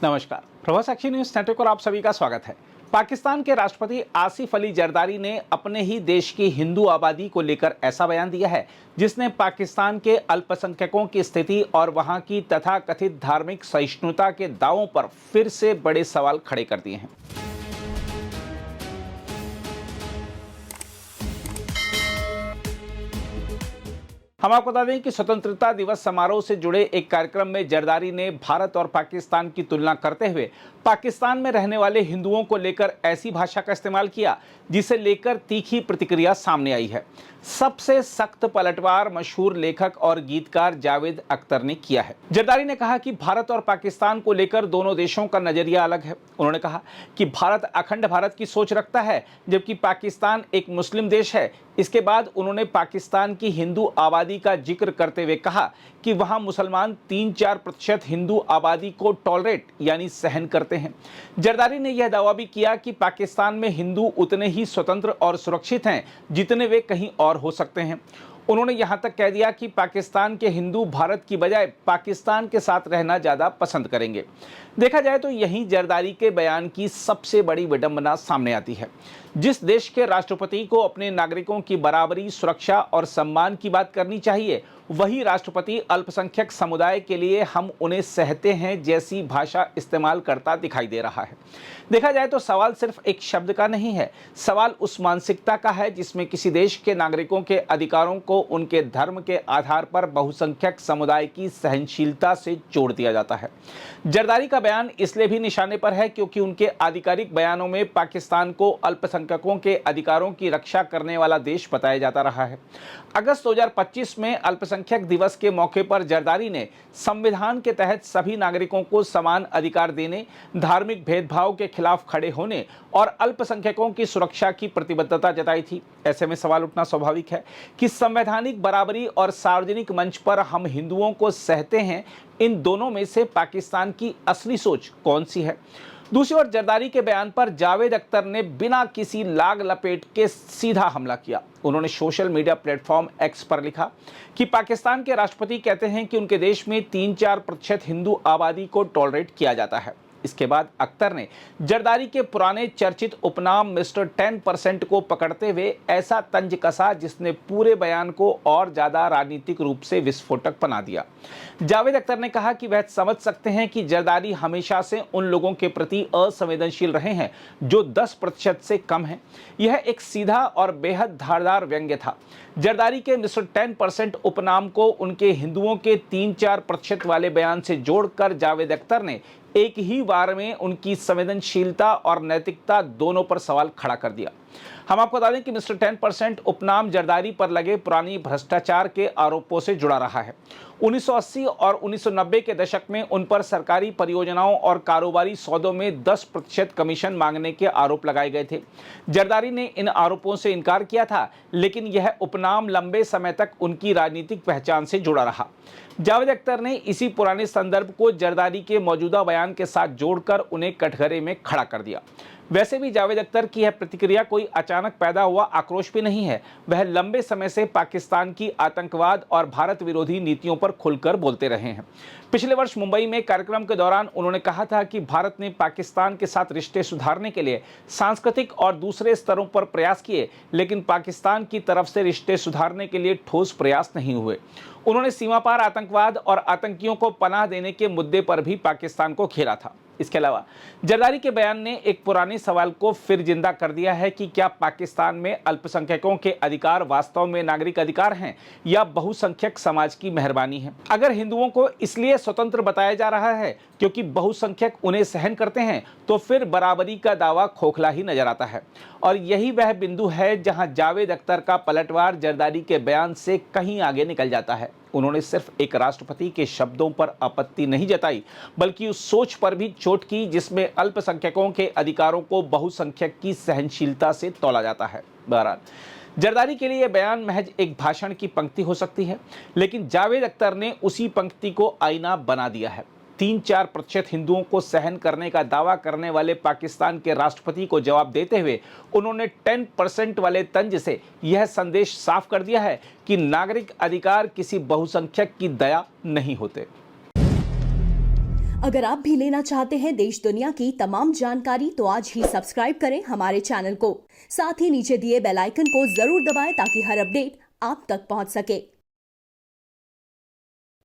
नमस्कार, Prabhas action news network और आप सभी का स्वागत है। पाकिस्तान के राष्ट्रपति आसिफ अली जरदारी ने अपने ही देश की हिंदू आबादी को लेकर ऐसा बयान दिया है जिसने पाकिस्तान के अल्पसंख्यकों की स्थिति और वहां की तथाकथित धार्मिक सहिष्णुता के दावों पर फिर से बड़े सवाल खड़े कर दिए हैं। हम आपको बता दें कि स्वतंत्रता दिवस समारोह से जुड़े एक कार्यक्रम में जरदारी ने भारत और पाकिस्तान की तुलना करते हुए पाकिस्तान में रहने वाले हिंदुओं को लेकर ऐसी भाषा का इस्तेमाल किया जिसे लेकर तीखी प्रतिक्रिया सामने आई है। सबसे सख्त पलटवार मशहूर लेखक और गीतकार जावेद अख्तर ने किया है। जरदारी ने कहा कि भारत और पाकिस्तान को लेकर दोनों देशों का नजरिया अलग है। उन्होंने कहा कि भारत अखंड भारत की सोच रखता है जबकि पाकिस्तान एक मुस्लिम देश है। इसके बाद उन्होंने पाकिस्तान की हिंदू आबादी का जिक्र करते हुए कहा कि वहां मुसलमान 3-4% हिंदू आबादी को टॉलरेट यानी सहन करते हैं। जरदारी ने यह दावा भी किया कि पाकिस्तान में हिंदू उतने ही स्वतंत्र और सुरक्षित हैं जितने वे कहीं और हो सकते हैं। उन्होंने यहां तक कह दिया कि पाकिस्तान के हिंदू भारत की बजाय पाकिस्तान के साथ रहना ज़्यादा पसंद करेंगे। देखा जाए तो यही जरदारी के बयान की सबसे बड़ी विडंबना सामने आती है। जिस देश के राष्ट्रपति को अपने नागरिकों की बराबरी, सुरक्षा और सम्मान की बात करनी चाहिए, वही राष्ट्रपति अल्पसंख्यक समुदाय के लिए हम उन्हें सहते हैं जैसी भाषा इस्तेमाल करता दिखाई दे रहा है। देखा जाए तो सवाल सिर्फ एक शब्द का नहीं है, सवाल उस मानसिकता का है जिसमें किसी देश के नागरिकों के अधिकारों को उनके धर्म के आधार पर बहुसंख्यक समुदाय की सहनशीलता से जोड़ दिया जाता है। जरदारी का बयान इसलिए भी निशाने पर है क्योंकि उनके आधिकारिक बयानों में पाकिस्तान को अल्पसंख्यकों के अधिकारों की रक्षा करने वाला देश बताया जाता रहा है। अगस्त 2025 में अल्पसंख्यक दिवस के मौके पर जरदारी ने संविधान के तहत सभी नागरिकों को समान अधिकार देने, धार्मिक भेदभाव के खिलाफ खड़े होने और अल्पसंख्यकों की सुरक्षा की प्रतिबद्धता जताई थी। ऐसे में सवाल उठना स्वाभाविक है कि संवैधानिक बराबरी और सार्वजनिक मंच पर हम हिंदुओं को सहते हैं, इन दोनों में से पाकिस्तान की असली सोच कौन सी है। दूसरी ओर जरदारी के बयान पर जावेद अख्तर ने बिना किसी लाग लपेट के सीधा हमला किया। उन्होंने सोशल मीडिया प्लेटफॉर्म एक्स पर लिखा कि पाकिस्तान के राष्ट्रपति कहते हैं कि उनके देश में 3-4% हिंदू आबादी को टॉलरेट किया जाता है। इसके बाद अख्तर ने जरदारी के पुराने चर्चित उपनाम मिस्टर 10% को पकड़ते हुए ऐसा तंज कसा जिसने पूरे बयान को और ज्यादा राजनीतिक रूप से विस्फोटक बना दिया। जावेद अख्तर ने कहा कि वह समझ सकते हैं कि जरदारी हमेशा से उन लोगों के प्रति असंवेदनशील रहे हैं जो 10% से कम हैं। यह एक सीधा और बेहद धारदार व्यंग्य था। जरदारी के मिस्टर 10% उपनाम को उनके हिंदुओं के 3-4% वाले बयान से जोड़कर जावेद अख्तर ने एक ही बार में उनकी संवेदनशीलता और नैतिकता दोनों पर सवाल खड़ा कर दिया। हम आपको बता दें कि मिस्टर 10% उपनाम जरदारी पर लगे पुरानी भ्रष्टाचार के आरोपों से जुड़ा रहा है। 1980 और 1990 के दशक में उन पर सरकारी परियोजनाओं और कारोबारी सौदों में 10% कमीशन मांगने के आरोप लगाए गए थे। जरदारी ने इन आरोपों से इनकार किया था, लेकिन यह उपनाम लंबे समय तक उनकी राजनीतिक पहचान से जुड़ा रहा। जावेद अख्तर ने इसी पुराने संदर्भ को जरदारी के मौजूदा बयान के साथ जोड़कर उन्हें कटघरे में खड़ा कर दिया। वैसे भी जावेद अख्तर की यह प्रतिक्रिया कोई अचानक पैदा हुआ आक्रोश भी नहीं है। वह लंबे समय से पाकिस्तान की आतंकवाद और भारत विरोधी नीतियों पर खुलकर बोलते रहे हैं। पिछले वर्ष मुंबई में कार्यक्रम के दौरान उन्होंने कहा था कि भारत ने पाकिस्तान के साथ रिश्ते सुधारने के लिए सांस्कृतिक और दूसरे स्तरों पर प्रयास किए, लेकिन पाकिस्तान की तरफ से रिश्ते सुधारने के लिए ठोस प्रयास नहीं हुए। उन्होंने सीमा पार आतंकवाद और आतंकियों को पनाह देने के मुद्दे पर भी पाकिस्तान को घेरा था। इसके अलावा जरदारी के बयान ने एक पुराने सवाल को फिर जिंदा कर दिया है कि क्या पाकिस्तान में अल्पसंख्यकों के अधिकार वास्तव में नागरिक अधिकार हैं या बहुसंख्यक समाज की मेहरबानी है। अगर हिंदुओं को इसलिए स्वतंत्र बताया जा रहा है क्योंकि बहुसंख्यक उन्हें सहन करते हैं, तो फिर बराबरी का दावा खोखला ही नजर आता है। और यही वह बिंदु है जहां जावेद अख्तर का पलटवार जरदारी के बयान से कहीं आगे निकल जाता है। उन्होंने सिर्फ एक राष्ट्रपति के शब्दों पर आपत्ति नहीं जताई, बल्कि उस सोच पर भी चोट की जिसमें अल्पसंख्यकों के अधिकारों को बहुसंख्यक की सहनशीलता से तौला जाता है। बहरहाल जरदारी के लिए यह बयान महज एक भाषण की पंक्ति हो सकती है, लेकिन जावेद अख्तर ने उसी पंक्ति को आईना बना दिया है। 3-4% हिंदुओं को सहन करने का दावा करने वाले पाकिस्तान के राष्ट्रपति को जवाब देते हुए उन्होंने 10% वाले तंज से यह संदेश साफ कर दिया है कि नागरिक अधिकार किसी बहुसंख्यक की दया नहीं होते। अगर आप भी लेना चाहते हैं देश दुनिया की तमाम जानकारी तो आज ही सब्सक्राइब करें हमारे चैनल को। साथ ही नीचे दिए बेल आइकन को जरूर दबाएं ताकि हर अपडेट आप तक पहुंच सके।